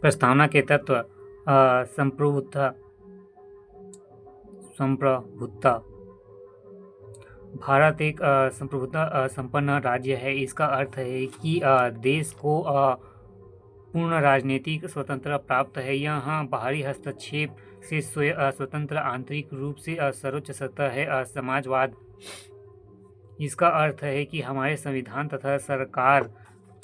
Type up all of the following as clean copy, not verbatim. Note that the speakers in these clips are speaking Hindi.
प्रस्तावना के तत्व संप्रभुता संप्रभुता भारत एक संप्रभुता संपन्न राज्य है। इसका अर्थ है कि देश को पूर्ण राजनीतिक स्वतंत्रता प्राप्त है। यहाँ बाहरी हस्तक्षेप से स्वतंत्र, आंतरिक रूप से सर्वोच्च सत्ता है समाजवाद। इसका अर्थ है कि हमारे संविधान तथा सरकार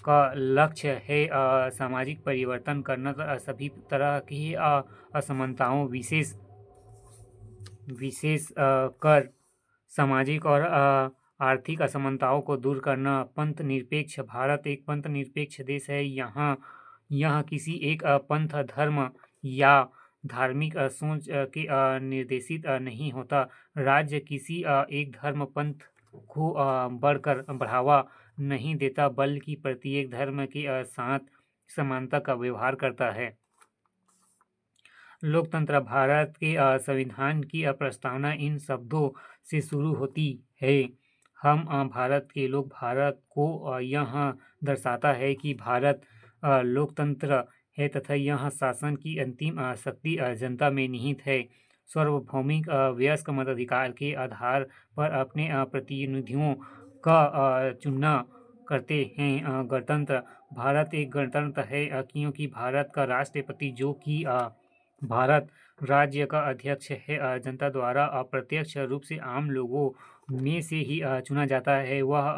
का लक्ष्य है सामाजिक परिवर्तन करना तथा सभी तरह की असमानताओं विशेष कर सामाजिक और आर्थिक असमानताओं को दूर करना। पंथ निरपेक्ष भारत एक पंथ निरपेक्ष देश है। यहाँ किसी एक पंथ, धर्म या धार्मिक सोच के निर्देशित नहीं होता। राज्य किसी एक धर्म, पंथ को बढ़ावा नहीं देता, बल्कि प्रत्येक धर्म के साथ समानता का व्यवहार करता है। लोकतंत्र भारत के संविधान की प्रस्तावना इन शब्दों से शुरू होती है। हम भारत के लोग। भारत को यह दर्शाता है कि भारत लोकतंत्र है तथा यह शासन की अंतिम शक्ति जनता में निहित है। सार्वभौमिक वयस्क मताधिकार के आधार पर अपने प्रतिनिधियों का चुनाव करते हैं। गणतंत्र भारत एक गणतंत्र है क्योंकि भारत का राष्ट्रपति, जो कि भारत राज्य का अध्यक्ष है, जनता द्वारा अप्रत्यक्ष रूप से आम लोगों में से ही चुना जाता है। वह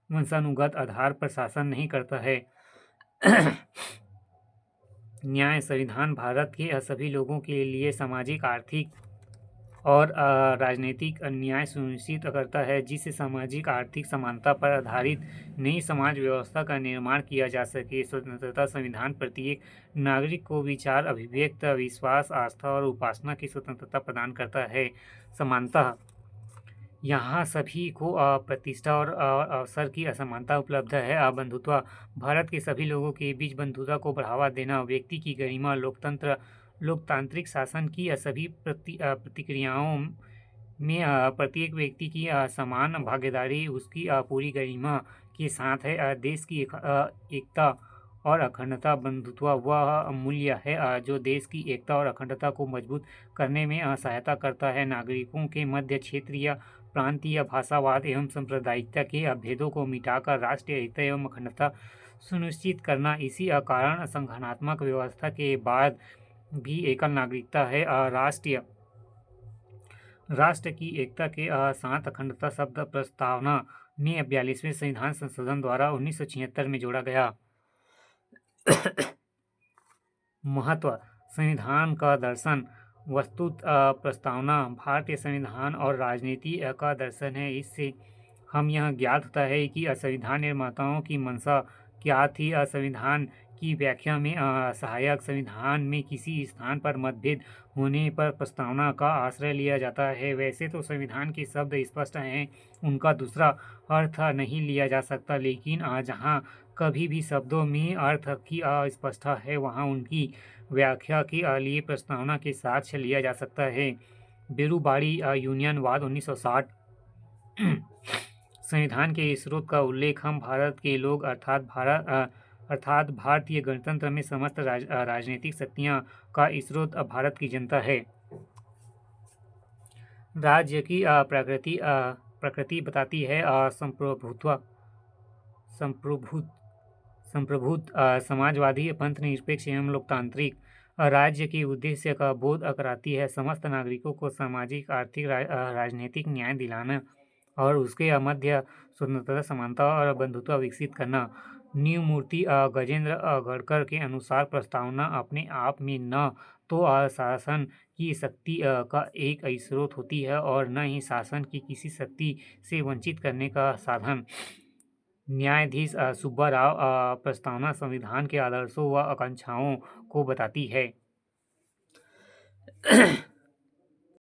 वंशानुगत आधार पर शासन नहीं करता है। न्याय संविधान भारत के सभी लोगों के लिए सामाजिक, आर्थिक और राजनीतिक न्याय सुनिश्चित करता है, जिससे सामाजिक आर्थिक समानता पर आधारित नई समाज व्यवस्था का निर्माण किया जा सके। स्वतंत्रता संविधान प्रत्येक नागरिक को विचार, अभिव्यक्त, विश्वास, आस्था और उपासना की स्वतंत्रता प्रदान करता है। समानता यहाँ सभी को प्रतिष्ठा और अवसर की असमानता उपलब्ध है। बंधुत्व भारत के सभी लोगों के बीच बंधुता को बढ़ावा देना। व्यक्ति की गरिमा लोकतांत्रिक शासन की सभी प्रतिक्रियाओं में प्रत्येक व्यक्ति की समान भागीदारी उसकी पूरी गरिमा के साथ है। देश की एकता और अखंडता बंधुत्व वह मूल्य है जो देश की एकता और अखंडता को मजबूत करने में सहायता करता है। नागरिकों के मध्य क्षेत्रीय, प्रांतीय, भाषावाद एवं सांप्रदायिकता के भेदों को मिटाकर राष्ट्रीय एकता एवं अखंडता सुनिश्चित करना। इसी कारण संगठनात्मक व्यवस्था के बाद भी एकल नागरिकता है। राष्ट्र की एकता के साथ अखंडता शब्द प्रस्तावना में 42वें संविधान संशोधन द्वारा 1976 में जोड़ा गया। महत्व संविधान का दर्शन वस्तुत प्रस्तावना भारतीय संविधान और राजनीति का दर्शन है। इससे हम यह ज्ञात होता है कि संविधान निर्माताओं की मंशा क्या थी। संविधान की व्याख्या में सहायक संविधान में किसी स्थान पर मतभेद होने पर प्रस्तावना का आश्रय लिया जाता है। वैसे तो संविधान के शब्द स्पष्ट हैं, उनका दूसरा अर्थ नहीं लिया जा सकता, लेकिन जहाँ कभी भी शब्दों में अर्थ की अस्पष्टता है, वहाँ उनकी व्याख्या के लिए प्रस्तावना के साक्ष्य लिया जा सकता है। बेरुबाड़ी यूनियनवाद 1960 संविधान के स्रोत का उल्लेख हम भारत के लोग अर्थात भारतीय गणतंत्र में समस्त राजनीतिक शक्तियाँ का स्रोत भारत की जनता है। राज्य की प्रकृति बताती है संप्रभुत समाजवादी, पंथ निरपेक्ष एवं लोकतांत्रिक। राज्य के उद्देश्य का बोध कराती है। समस्त नागरिकों को सामाजिक, आर्थिक, राजनीतिक न्याय दिलाना और उसके मध्य स्वतंत्रता, समानता और बंधुत्व विकसित करना। न्यू मूर्ति गजेंद्र गढ़कर के अनुसार प्रस्तावना अपने आप में न तो शासन की शक्ति का एक स्रोत होती है और न ही शासन की किसी शक्ति से वंचित करने का साधन। न्यायाधीश सुब्बा राव प्रस्तावना संविधान के आदर्शों व आकांक्षाओं को बताती है।